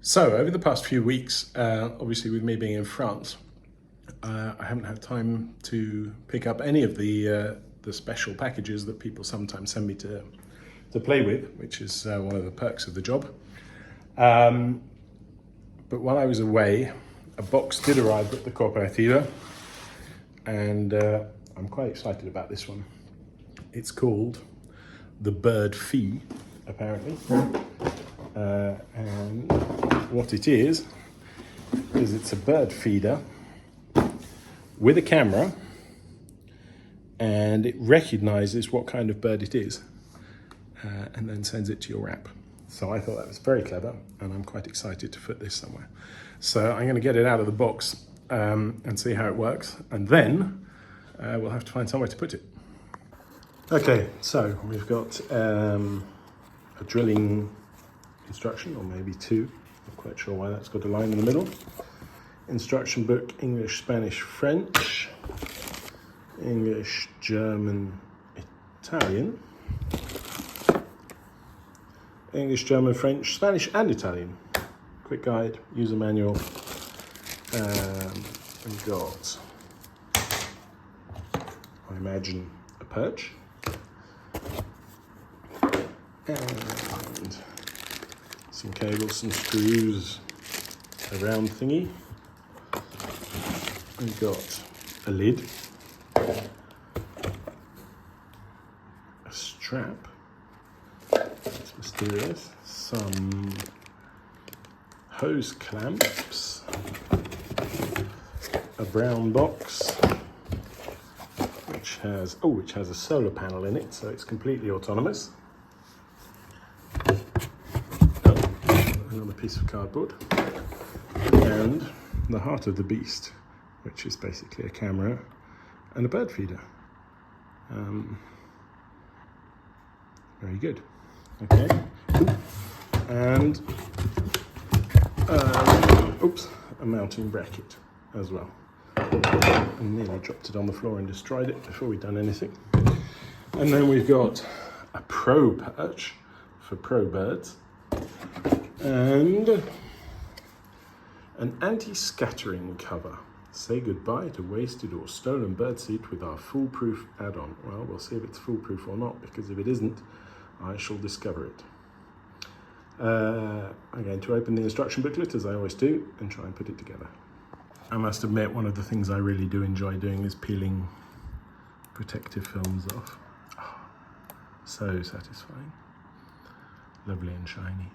So over the past few weeks, obviously with me being in France, I haven't had time to pick up any of the special packages that people sometimes send me to play with, which is one of the perks of the job. But while I was away, a box did arrive at the Cooperativa, and I'm quite excited about this one. It's called the Birdfy, apparently. And what it is it's a bird feeder with a camera, and it recognizes what kind of bird it is and then sends it to your app. So I thought that was very clever, and I'm quite excited to put this somewhere. So I'm going to get it out of the box and see how it works, and then we'll have to find somewhere to put it. Okay, so we've got a drilling instruction, or maybe two, not quite sure why that's got a line in the middle. Instruction book, English, Spanish, French, English, German, Italian, English, German, French, Spanish and Italian. Quick guide, user manual. We've got, I imagine, a perch. And some cables, some screws, a round thingy. We've got a lid, a strap, it's mysterious, some hose clamps, a brown box which has a solar panel in it, so it's completely autonomous. Another piece of cardboard, and the heart of the beast, which is basically a camera and a bird feeder. Very good. Okay. And a mounting bracket as well. I nearly dropped it on the floor and destroyed it before we'd done anything. And then we've got a pro perch for pro birds, and an anti-scattering cover. Say goodbye to wasted or stolen birdseed with our foolproof add-on. Well, we'll see if it's foolproof or not, because if it isn't, I shall discover it. I'm going to open the instruction booklet, as I always do, and try and put it together. I must admit, one of the things I really do enjoy doing is peeling protective films off. Oh, so satisfying. Lovely and shiny.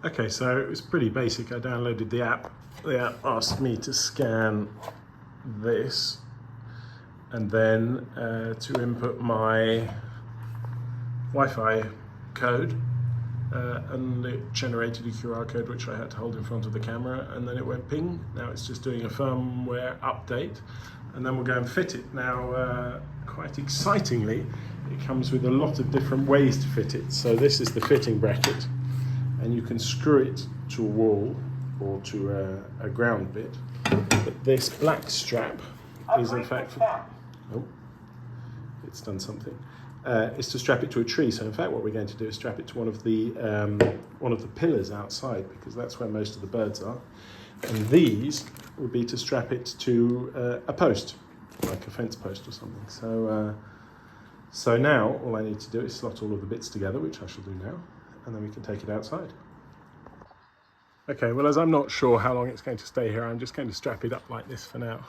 Okay, so it was pretty basic. I downloaded the app. The app asked me to scan this, and then to input my Wi-Fi code, and it generated a QR code which I had to hold in front of the camera, and then it went ping. Now it's just doing a firmware update, and then we'll go and fit it. Now, quite excitingly, it comes with a lot of different ways to fit it. So this is the fitting bracket, and you can screw it to a wall or to a ground bit. But this black strap is in fact it's done something. It's to strap it to a tree. So in fact what we're going to do is strap it to one of the pillars outside, because that's where most of the birds are. And these would be to strap it to a post, like a fence post or something. So now all I need to do is slot all of the bits together, which I shall do now, and then we can take it outside. Okay, well, as I'm not sure how long it's going to stay here, I'm just going to strap it up like this for now.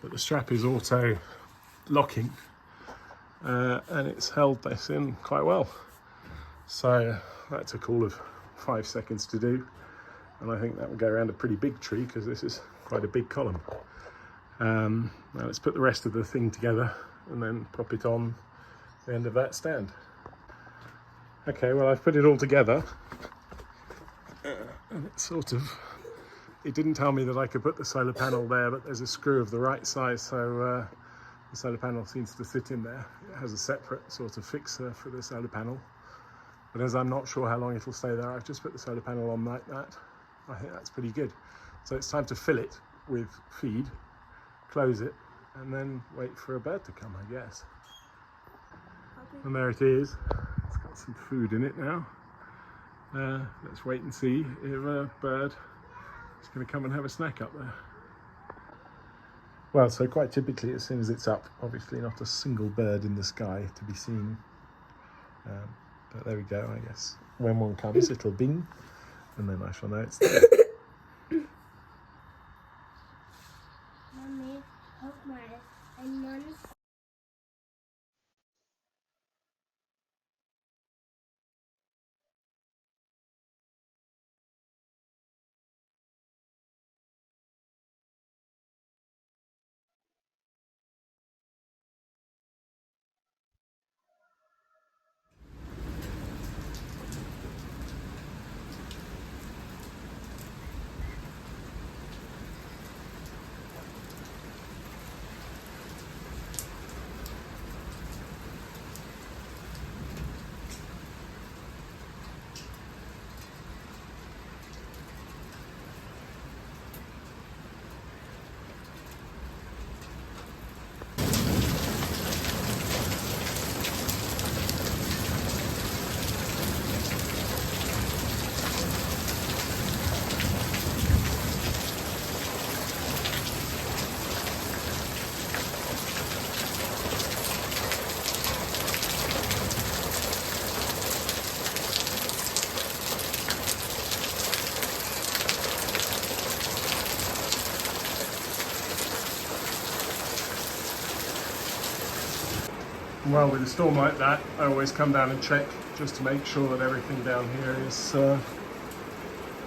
But the strap is auto locking, and it's held this in quite well. So that took all of 5 seconds to do, and I think that would go around a pretty big tree, because this is quite a big column. Now let's put the rest of the thing together and then pop it on the end of that stand. Okay, well, I've put it all together, and it didn't tell me that I could put the solar panel there, but there's a screw of the right size, so the solar panel seems to fit in there. It has a separate sort of fixer for the solar panel, but as I'm not sure how long it'll stay there, I've just put the solar panel on like that. I think that's pretty good. So it's time to fill it with feed, close it, and then wait for a bird to come, I guess. And there it is. It's got some food in it now. Let's wait and see if a bird is going to come and have a snack up there. Well, so quite typically as soon as it's up, obviously not a single bird in the sky to be seen. But there we go, I guess. When one comes, it'll bing, and then I shall know it's there. Mommy, hold my onions. Well, with a storm like that, I always come down and check just to make sure that everything down here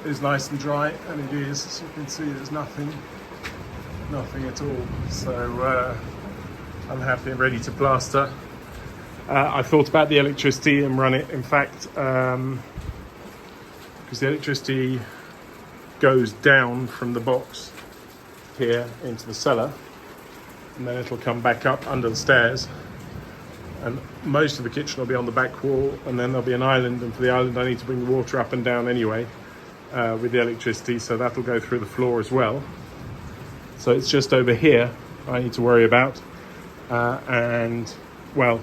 is nice and dry, and it is. As you can see, there's nothing at all. So I'm happy and ready to plaster. I thought about the electricity and run it, in fact, because the electricity goes down from the box here into the cellar, and then it'll come back up under the stairs. And most of the kitchen will be on the back wall, and then there'll be an island, and for the island I need to bring the water up and down anyway with the electricity, so that'll go through the floor as well. So it's just over here I need to worry about, and well,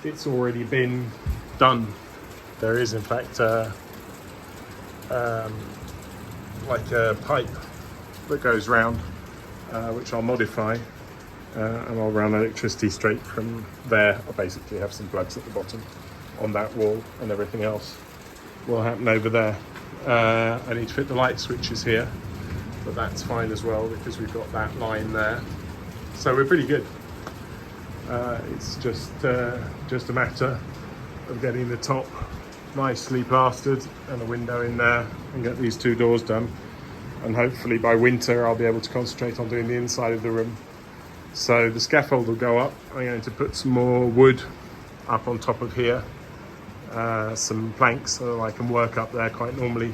it's already been done. There is in fact like a pipe that goes round, which I'll modify. And I'll run electricity straight from there. I'll basically have some plugs at the bottom on that wall, and everything else will happen over there. I need to fit the light switches here, but that's fine as well because we've got that line there. So we're pretty good. It's just a matter of getting the top nicely plastered and a window in there and get these two doors done. And hopefully by winter I'll be able to concentrate on doing the inside of the room. So the scaffold will go up. I'm going to put some more wood up on top of here, some planks so I can work up there quite normally.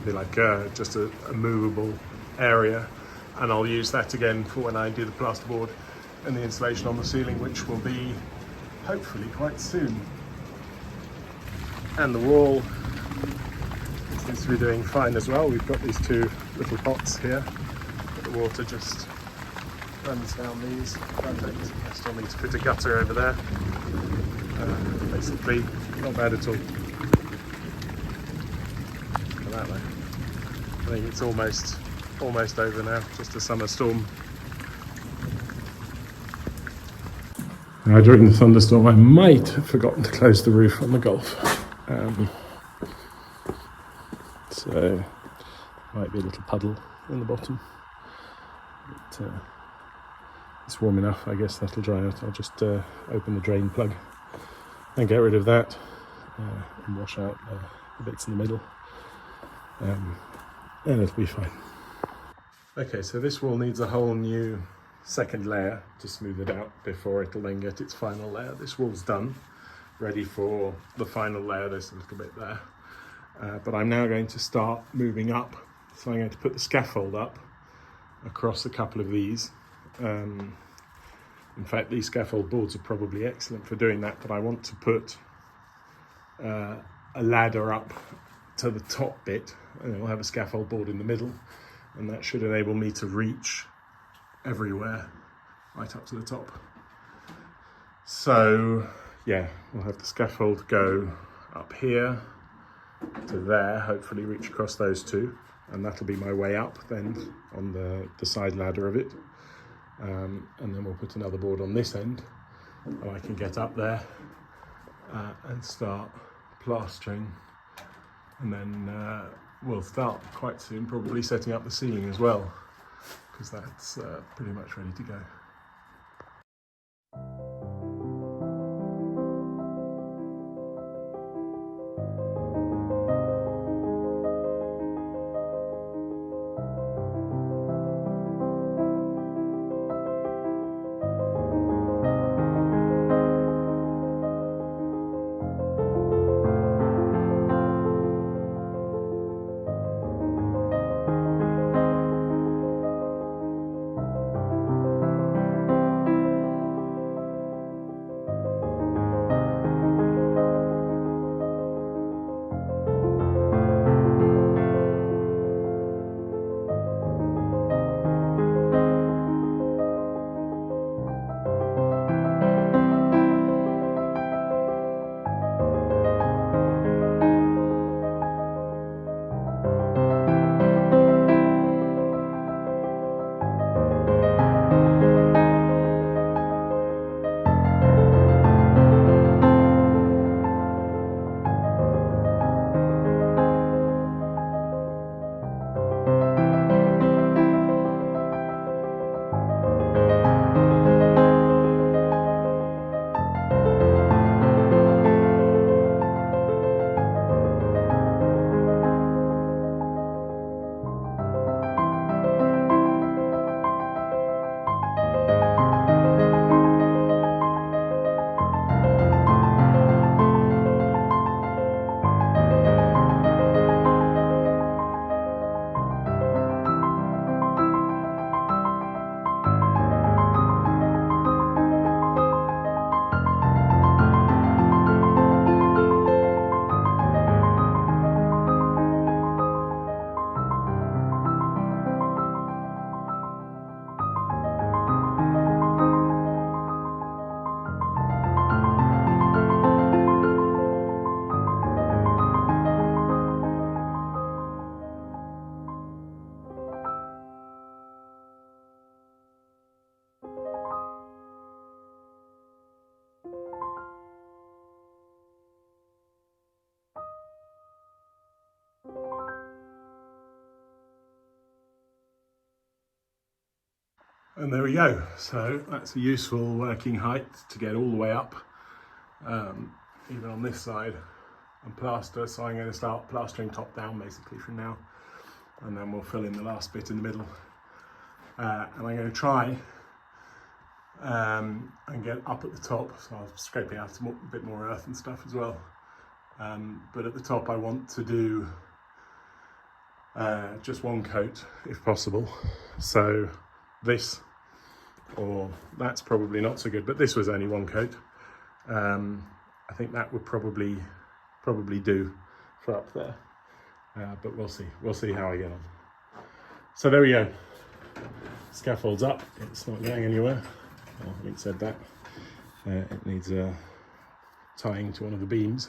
Be like just a movable area, and I'll use that again for when I do the plasterboard and the insulation on the ceiling, which will be hopefully quite soon. And the wall seems to be doing fine as well. We've got these two little pots here, but the water just runs down these. I still need to fit a gutter over there. Basically, not bad at all. Look at that though. I think it's almost over now, just a summer storm. Now, during the thunderstorm, I might have forgotten to close the roof on the Golf. So, might be a little puddle in the bottom. But, it's warm enough, I guess that'll dry out. I'll just open the drain plug and get rid of that and wash out the bits in the middle, and it'll be fine. Okay, so this wall needs a whole new second layer to smooth it out before it'll then get its final layer. This wall's done, ready for the final layer. There's a little bit there, but I'm now going to start moving up. So I'm going to put the scaffold up across a couple of these. In fact, these scaffold boards are probably excellent for doing that, but I want to put a ladder up to the top bit, and it'll have a scaffold board in the middle, and that should enable me to reach everywhere right up to the top. So yeah, we'll have the scaffold go up here, to there, hopefully reach across those two, and that'll be my way up then on the side ladder of it. And then we'll put another board on this end, and I can get up there and start plastering, and then we'll start quite soon probably setting up the ceiling as well, because that's pretty much ready to go. And there we go. So that's a useful working height to get all the way up, even on this side, and plaster. So I'm going to start plastering top down basically from now, and then we'll fill in the last bit in the middle. And I'm going to try and get up at the top, so I'm scraping out a bit more earth and stuff as well. But at the top I want to do just one coat if possible. So this, or that's probably not so good, but this was only one coat. I think that would probably do for up there, but we'll see how I get on. So there we go, scaffold's up, it's not going anywhere. Well, having said that, it needs tying to one of the beams,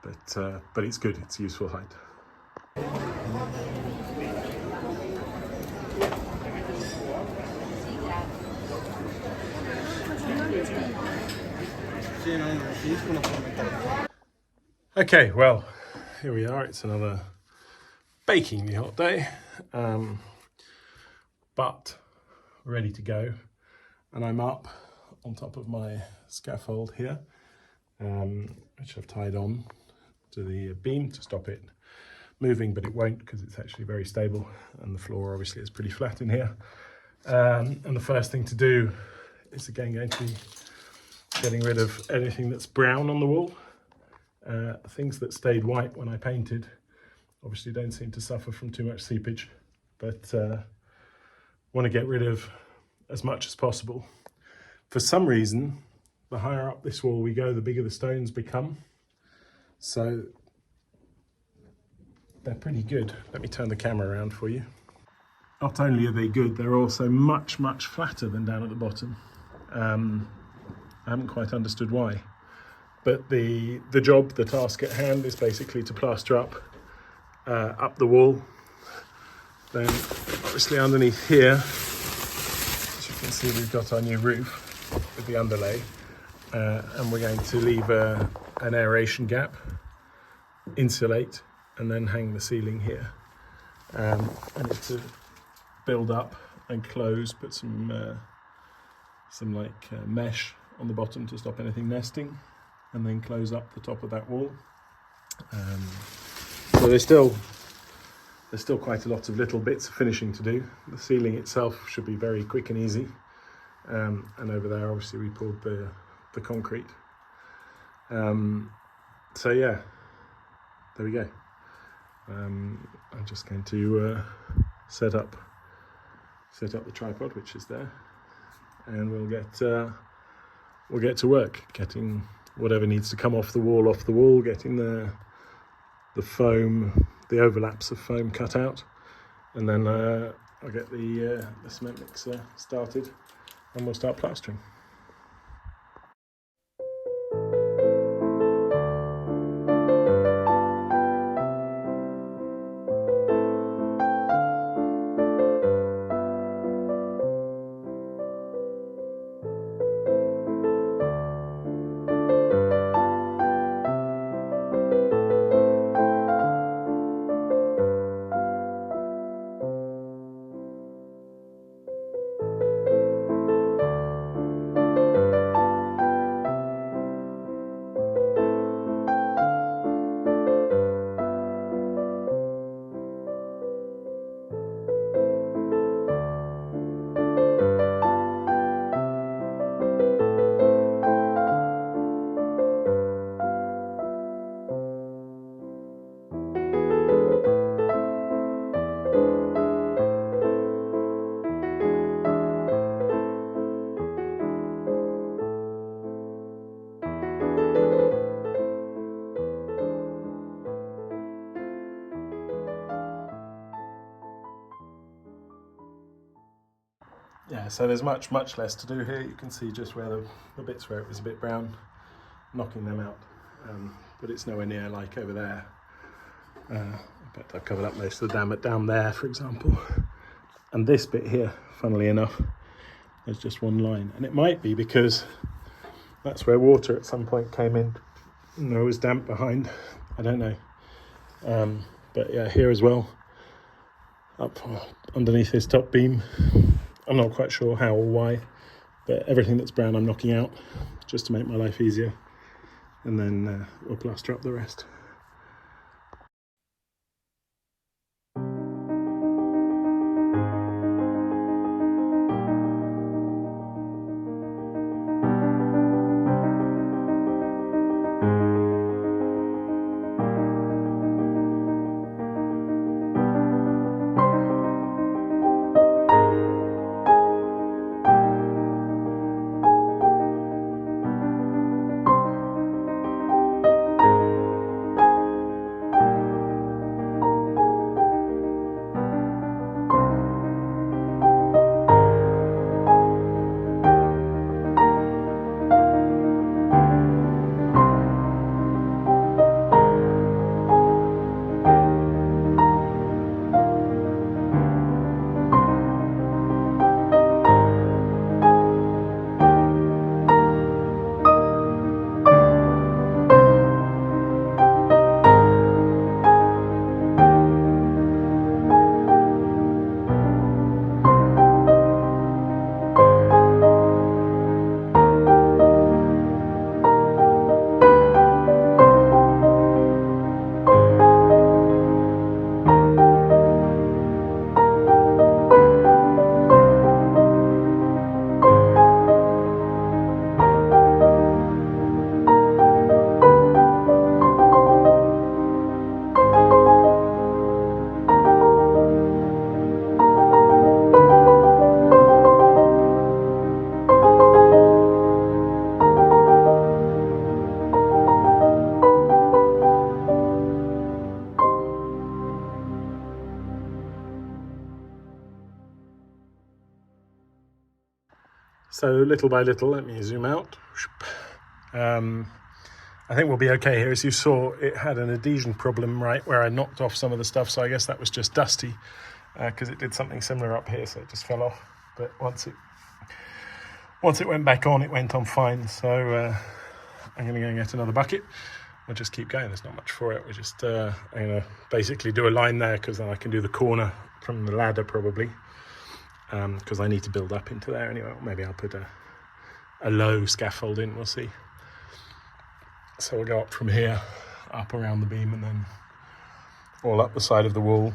but it's good, it's a useful height. Okay, well, here we are. It's another bakingly hot day, but ready to go. And I'm up on top of my scaffold here, which I've tied on to the beam to stop it moving, but it won't because it's actually very stable, and the floor obviously is pretty flat in here. And the first thing to do is again going to be getting rid of anything that's brown on the wall. Things that stayed white when I painted obviously don't seem to suffer from too much seepage, but want to get rid of as much as possible. For some reason, the higher up this wall we go, the bigger the stones become. So they're pretty good. Let me turn the camera around for you. Not only are they good, they're also much, much flatter than down at the bottom. I haven't quite understood why, But the task at hand is basically to plaster up the wall. Then obviously underneath here, as you can see, we've got our new roof with the underlay, and we're going to leave an aeration gap, insulate, and then hang the ceiling here. And it's to build up and close, put some mesh on the bottom to stop anything nesting, and then close up the top of that wall. So there's still quite a lot of little bits of finishing to do. The ceiling itself should be very quick and easy, and over there obviously we poured the concrete. So yeah, there we go. I'm just going to set up the tripod, which is there, and we'll get to work getting whatever needs to come off the wall, getting the foam, the overlaps of foam cut out, and then I'll get the cement mixer started, and we'll start plastering. Yeah, so there's much less to do here. You can see just where the bits where it was a bit brown, knocking them out, but it's nowhere near like over there. But I've covered up most of the damage down there, for example. And this bit here, funnily enough, there's just one line, and it might be because that's where water at some point came in and there was damp behind. I don't know. But yeah, here as well, up underneath this top beam, I'm not quite sure how or why, but everything that's brown I'm knocking out just to make my life easier, and then we'll plaster up the rest. So little by little, let me zoom out. I think we'll be okay here. As you saw, it had an adhesion problem right where I knocked off some of the stuff, so I guess that was just dusty because it did something similar up here, so it just fell off. But once it went back on, it went on fine. So I'm going to go and get another bucket. We'll just keep going. There's not much for it. We're just I'm going to basically do a line there because then I can do the corner from the ladder probably, because I need to build up into there anyway. Or maybe I'll put a low scaffold in. We'll see. So we'll go up from here, up around the beam, and then all up the side of the wall.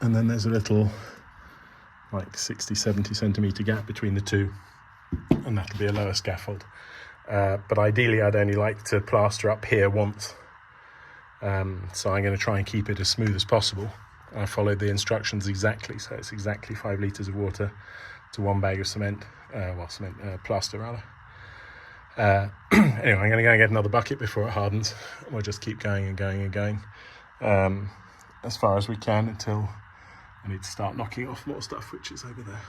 And then there's a little, like 60, 70 centimetre gap between the two, and that'll be a lower scaffold. But ideally, I'd only like to plaster up here once. So I'm going to try and keep it as smooth as possible. I followed the instructions exactly, so it's exactly 5 litres of water to 1 bag of cement, plaster rather. Anyway, I'm going to go and get another bucket before it hardens. We'll just keep going and going and going as far as we can until I need to start knocking off more stuff, which is over there.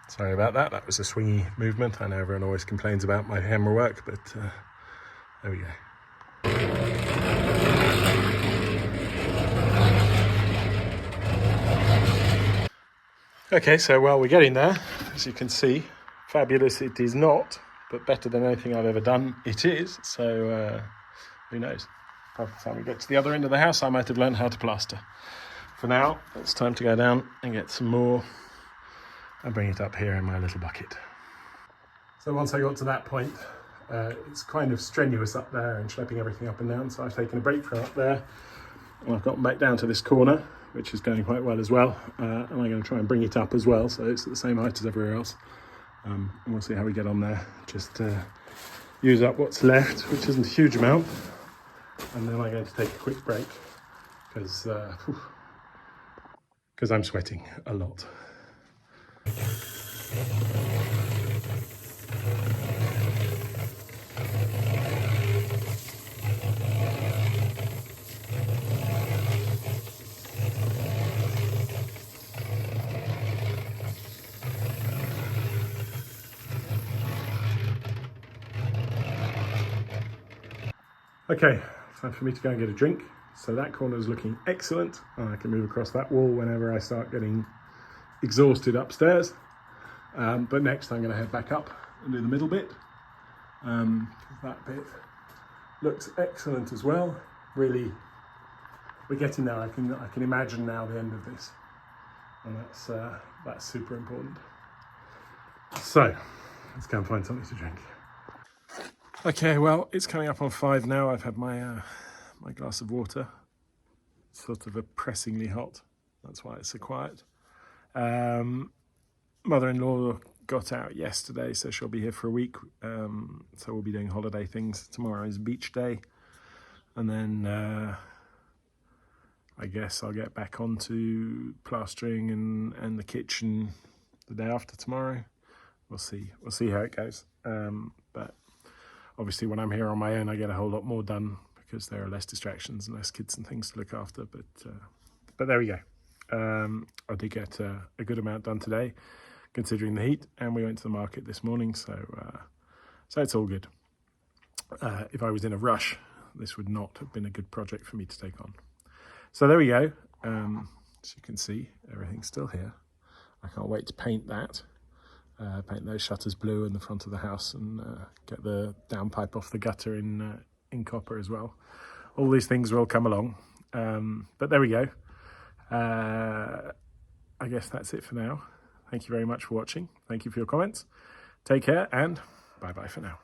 Sorry about that. That was a swingy movement. I know everyone always complains about my hammer work, but there we go. Okay, so while we're getting there, as you can see, fabulous it is not, but better than anything I've ever done it is. So who knows? By the time we get to the other end of the house, I might have learned how to plaster. For now, it's time to go down and get some more and bring it up here in my little bucket. So once I got to that point, it's kind of strenuous up there and schlepping everything up and down. So I've taken a break from up there and I've gotten back down to this corner, which is going quite well as well. And I'm going to try and bring it up as well, so it's at the same height as everywhere else. And we'll see how we get on there. Just use up what's left, which isn't a huge amount. And then I'm going to take a quick break because I'm sweating a lot. Okay, time for me to go and get a drink. So that corner is looking excellent. I can move across that wall whenever I start getting exhausted upstairs. But next I'm going to head back up and do the middle bit. That bit looks excellent as well. Really, we're getting there. I can imagine now the end of this, and that's super important. So let's go and find something to drink. Okay, well, it's coming up on 5 now. I've had my my glass of water. It's sort of oppressingly hot. That's why it's so quiet. Mother-in-law got out yesterday, so she'll be here for a week. So we'll be doing holiday things. Tomorrow is beach day. And then I guess I'll get back onto plastering and the kitchen the day after tomorrow. We'll see. We'll see how it goes. But obviously when I'm here on my own, I get a whole lot more done because there are less distractions and less kids and things to look after. But there we go. I did get a good amount done today, considering the heat, and we went to the market this morning, so it's all good. If I was in a rush, this would not have been a good project for me to take on. So there we go. As you can see, everything's still here. I can't wait to paint that. Paint those shutters blue in the front of the house and get the downpipe off the gutter in copper as well. All these things will come along. But there we go. I guess that's it for now. Thank you very much for watching. Thank you for your comments. Take care and bye-bye for now.